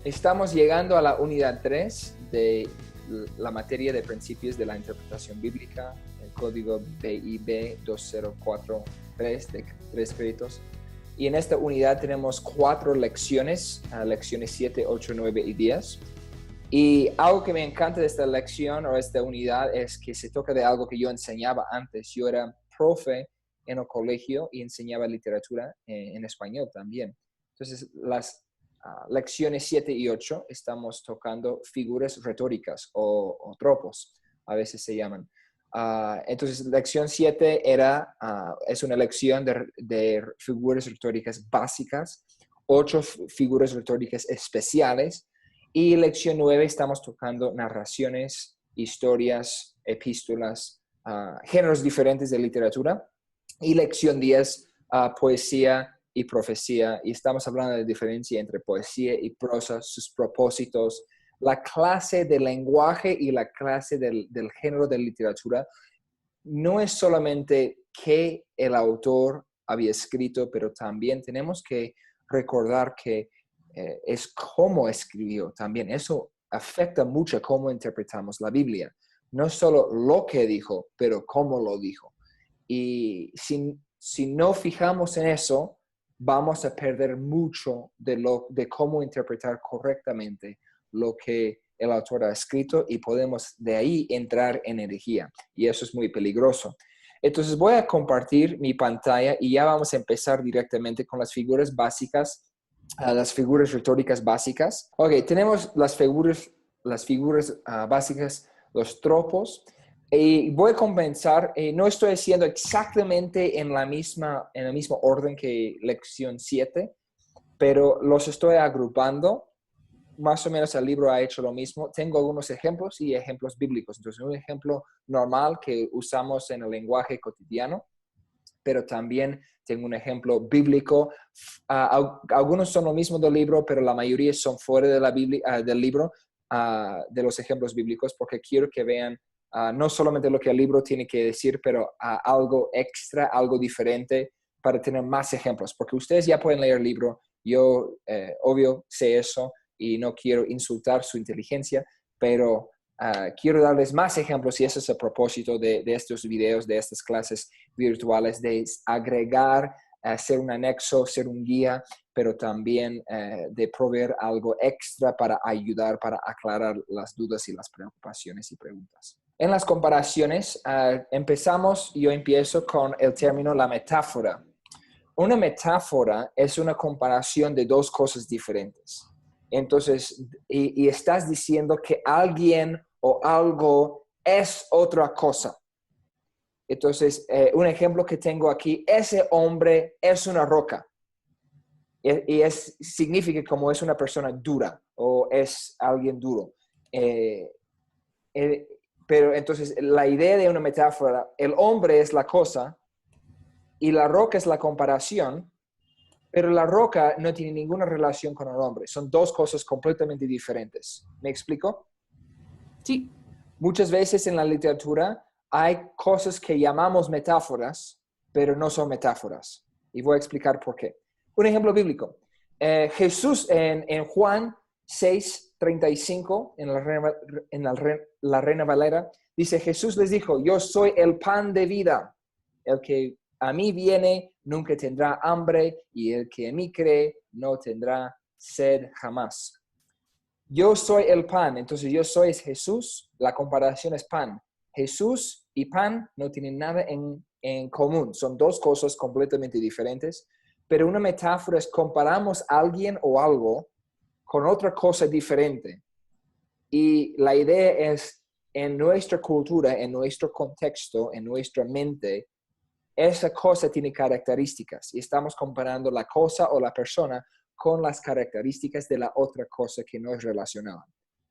Estamos llegando a la unidad 3 de la materia de principios de la interpretación bíblica, el código BIB 2043 de 3 créditos. Y en esta unidad tenemos 4 lecciones, lecciones 7, 8, 9 y 10. Y algo que me encanta de esta lección o esta unidad es que se toca de algo que yo enseñaba antes. Yo era profe en el colegio y enseñaba literatura en español también. Entonces, las lecciones 7 y 8 estamos tocando figuras retóricas o tropos, a veces se llaman. Entonces, lección 7 es una lección de figuras retóricas básicas, 8 figuras retóricas especiales, y lección 9 estamos tocando narraciones, historias, epístolas, géneros diferentes de literatura, y lección 10, poesía y profecía, y estamos hablando de diferencia entre poesía y prosa, sus propósitos, la clase de lenguaje y la clase del género de literatura. No es solamente qué el autor había escrito, pero también tenemos que recordar que es cómo escribió también. Eso afecta mucho cómo interpretamos la Biblia. No solo lo que dijo, pero cómo lo dijo. Y si no fijamos en eso, vamos a perder mucho de cómo interpretar correctamente lo que el autor ha escrito y podemos de ahí entrar en herejía. Y eso es muy peligroso. Entonces voy a compartir mi pantalla y ya vamos a empezar directamente con las figuras básicas, las figuras retóricas básicas. Ok, tenemos las figuras básicas, los tropos. Y voy a comenzar, no estoy haciendo exactamente en el mismo orden que lección 7, pero los estoy agrupando. Más o menos el libro ha hecho lo mismo. Tengo algunos ejemplos y ejemplos bíblicos. Entonces, un ejemplo normal que usamos en el lenguaje cotidiano, pero también tengo un ejemplo bíblico. Algunos son lo mismo del libro, pero la mayoría son fuera de la Biblia, del libro, de los ejemplos bíblicos, porque quiero que vean no solamente lo que el libro tiene que decir, pero algo extra, algo diferente, para tener más ejemplos, porque ustedes ya pueden leer el libro. Yo, obvio, sé eso y no quiero insultar su inteligencia, pero quiero darles más ejemplos y ese es el propósito de estos videos, de estas clases virtuales, de agregar, ser un anexo, ser un guía, pero también de proveer algo extra para ayudar, para aclarar las dudas y las preocupaciones y preguntas. En las comparaciones, yo empiezo con el término la metáfora. Una metáfora es una comparación de dos cosas diferentes. Entonces, y estás diciendo que alguien o algo es otra cosa. Entonces, un ejemplo que tengo aquí, ese hombre es una roca. Y significa como es una persona dura o es alguien duro. Pero entonces, la idea de una metáfora, el hombre es la cosa y la roca es la comparación, pero la roca no tiene ninguna relación con el hombre. Son dos cosas completamente diferentes. ¿Me explico? Sí. Muchas veces en la literatura hay cosas que llamamos metáforas, pero no son metáforas. Y voy a explicar por qué. Un ejemplo bíblico. Jesús en Juan 6:35, la Reina Valera, dice, Jesús les dijo, yo soy el pan de vida. El que a mí viene nunca tendrá hambre y el que en mí cree no tendrá sed jamás. Yo soy el pan, entonces yo soy Jesús, la comparación es pan. Jesús y pan no tienen nada en común, son dos cosas completamente diferentes, pero una metáfora es comparamos a alguien o algo con otra cosa diferente. Y la idea es, en nuestra cultura, en nuestro contexto, en nuestra mente, esa cosa tiene características y estamos comparando la cosa o la persona con las características de la otra cosa que no es relacionada.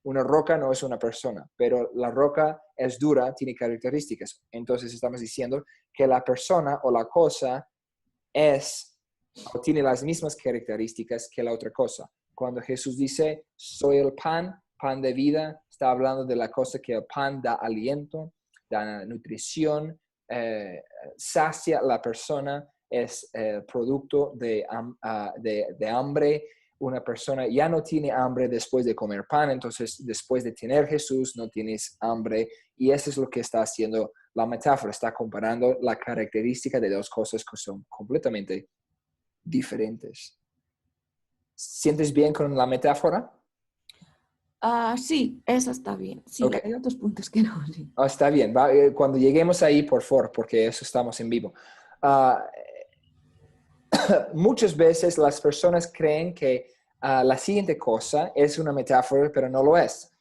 Una roca no es una persona, pero la roca es dura, tiene características. Entonces estamos diciendo que la persona o la cosa o tiene las mismas características que la otra cosa. Cuando Jesús dice, soy el pan, pan de vida, está hablando de la cosa que el pan da aliento, da nutrición, sacia la persona, es producto de hambre, una persona ya no tiene hambre después de comer pan, entonces después de tener Jesús no tienes hambre, y eso es lo que está haciendo la metáfora, está comparando la característica de dos cosas que son completamente diferentes. ¿Sientes bien con la metáfora? Sí, eso está bien. Sí, Ok. hay otros puntos que no. Sí. Está bien. Cuando lleguemos ahí, por favor, porque eso estamos en vivo. Ah, muchas veces las personas creen que la siguiente cosa es una metáfora, pero no lo es.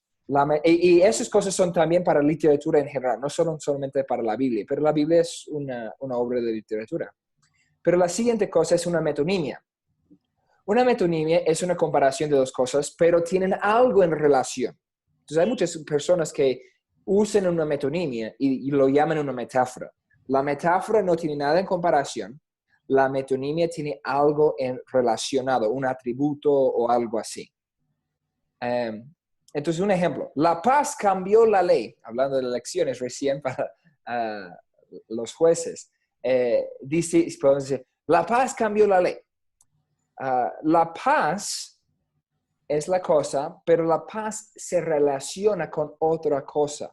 Y esas cosas son también para literatura en general, no son solamente para la Biblia, pero la Biblia es una obra de literatura. Pero la siguiente cosa es una metonimia. Una metonimia es una comparación de dos cosas, pero tienen algo en relación. Entonces hay muchas personas que usan una metonimia y lo llaman una metáfora. La metáfora no tiene nada en comparación. La metonimia tiene algo en relacionado, un atributo o algo así. Entonces, un ejemplo. La paz cambió la ley. Hablando de elecciones recién para los jueces. Podemos decir, la paz cambió la ley. La paz es la cosa, pero la paz se relaciona con otra cosa.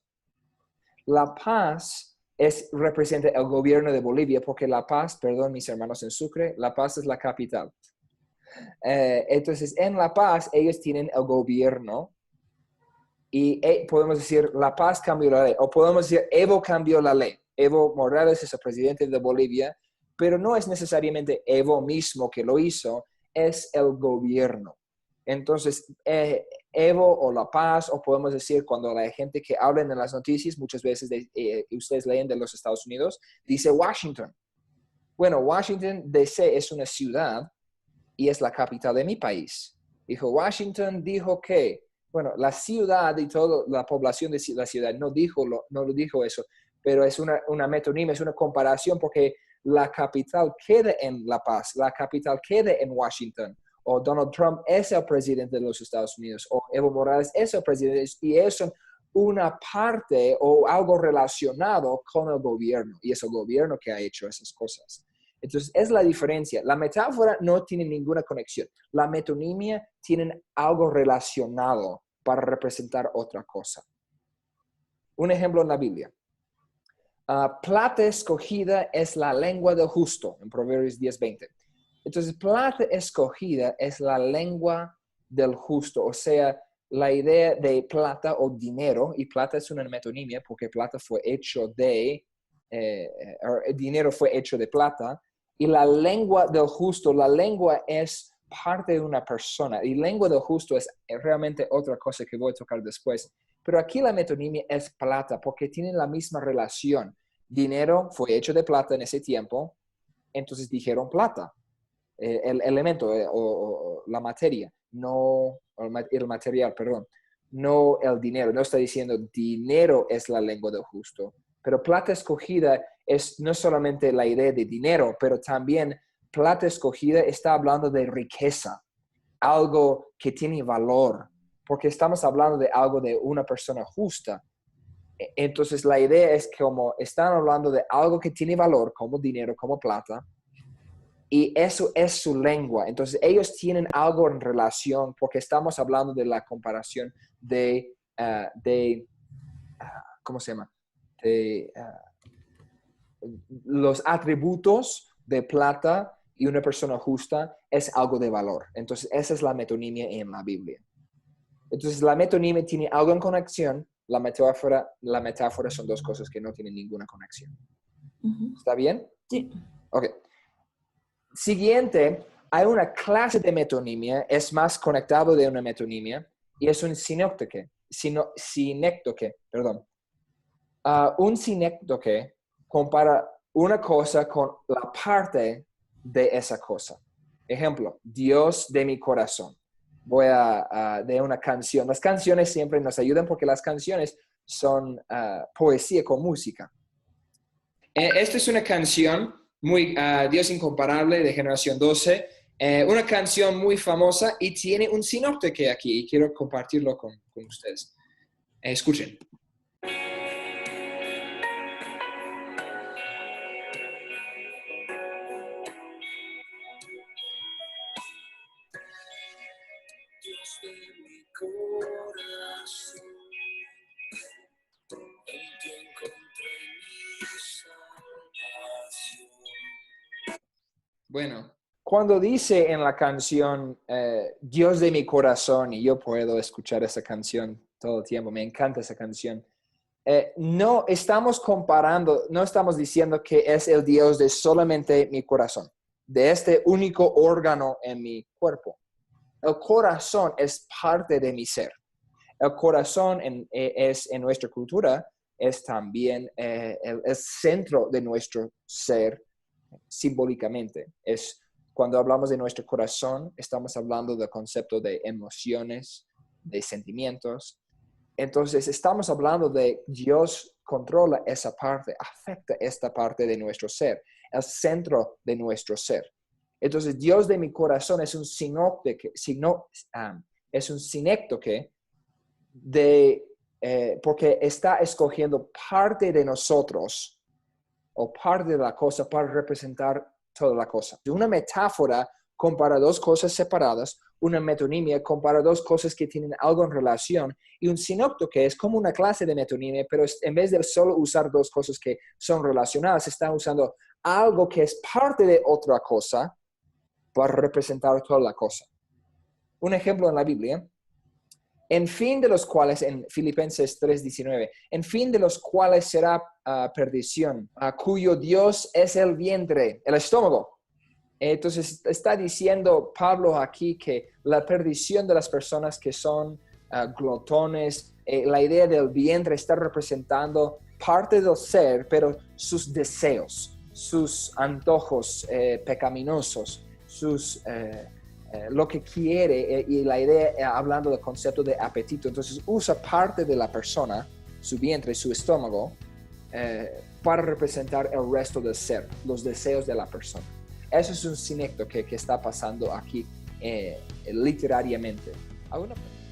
La paz representa el gobierno de Bolivia, porque La Paz, perdón mis hermanos en Sucre, La Paz es la capital. Entonces, en La Paz ellos tienen el gobierno y podemos decir, La Paz cambió la ley, o podemos decir, Evo cambió la ley. Evo Morales es el presidente de Bolivia, pero no es necesariamente Evo mismo que lo hizo, es el gobierno. Entonces, Evo o La Paz, o podemos decir cuando la gente que habla en las noticias, muchas veces ustedes leen de los Estados Unidos, dice Washington. Bueno, Washington DC es una ciudad y es la capital de mi país. Dijo, Washington dijo que, bueno, la ciudad y toda la población de la ciudad no lo dijo eso, pero es una metonimia, es una comparación porque la capital queda en La Paz, la capital queda en Washington, o Donald Trump es el presidente de los Estados Unidos, o Evo Morales es el presidente, y eso una parte o algo relacionado con el gobierno, y es el gobierno que ha hecho esas cosas. Entonces, es la diferencia. La metáfora no tiene ninguna conexión. La metonimia tiene algo relacionado para representar otra cosa. Un ejemplo en la Biblia. Plata escogida es la lengua del justo, en Proverbios 10:20. Entonces, plata escogida es la lengua del justo, o sea, la idea de plata o dinero, y plata es una metonimia porque plata fue hecho de, dinero fue hecho de plata, y la lengua del justo, la lengua es parte de una persona, y lengua del justo es realmente otra cosa que voy a tocar después. Pero aquí la metonimia es plata porque tienen la misma relación. Dinero fue hecho de plata en ese tiempo, entonces dijeron plata, el elemento o la materia, no el material, perdón, no el dinero. No está diciendo dinero es la lengua del justo, pero plata escogida es no solamente la idea de dinero, pero también plata escogida está hablando de riqueza, algo que tiene valor, porque estamos hablando de algo de una persona justa. Entonces la idea es que como están hablando de algo que tiene valor, como dinero, como plata, y eso es su lengua. Entonces ellos tienen algo en relación, porque estamos hablando de la comparación de ¿cómo se llama? De los atributos de plata y una persona justa es algo de valor. Entonces esa es la metonimia en la Biblia. Entonces la metonimia tiene algo en conexión, la metáfora son dos cosas que no tienen ninguna conexión. ¿Está bien? Sí. Ok. Siguiente, hay una clase de metonimia, es más conectado de una metonimia, y es un sinécdoque. Perdón. Un sinécdoque compara una cosa con la parte de esa cosa. Ejemplo, Dios de mi corazón. Voy de una canción. Las canciones siempre nos ayudan porque las canciones son poesía con música. Esta es una canción muy Dios incomparable de Generación 12, una canción muy famosa y tiene un sinóptico aquí y quiero compartirlo con ustedes. Escuchen. Bueno, cuando dice en la canción Dios de mi corazón, y yo puedo escuchar esa canción todo el tiempo, me encanta esa canción, no estamos comparando, no estamos diciendo que es el Dios de solamente mi corazón, de este único órgano en mi cuerpo. El corazón es parte de mi ser. El corazón en nuestra cultura es también el centro de nuestro ser simbólicamente. Cuando hablamos de nuestro corazón, estamos hablando del concepto de emociones, de sentimientos. Entonces, estamos hablando de Dios controla esa parte, afecta esta parte de nuestro ser, el centro de nuestro ser. Entonces, Dios de mi corazón es un sinécdoque porque está escogiendo parte de nosotros o parte de la cosa para representar toda la cosa. Una metáfora compara dos cosas separadas, una metonimia compara dos cosas que tienen algo en relación, y un sinóptico es como una clase de metonimia, pero en vez de solo usar dos cosas que son relacionadas, está usando algo que es parte de otra cosa para representar toda la cosa. Un ejemplo en la Biblia, en fin de los cuales, en Filipenses 3:19, en fin de los cuales será perdición, cuyo Dios es el vientre, el estómago. Entonces está diciendo Pablo aquí que la perdición de las personas que son glotones, la idea del vientre está representando parte del ser, pero sus deseos, sus antojos pecaminosos, lo que quiere, y la idea hablando del concepto de apetito. Entonces usa parte de la persona, su vientre, su estómago, para representar el resto del ser, los deseos de la persona. Eso es un sinécdoque que está pasando aquí literariamente. ¿Alguna pregunta?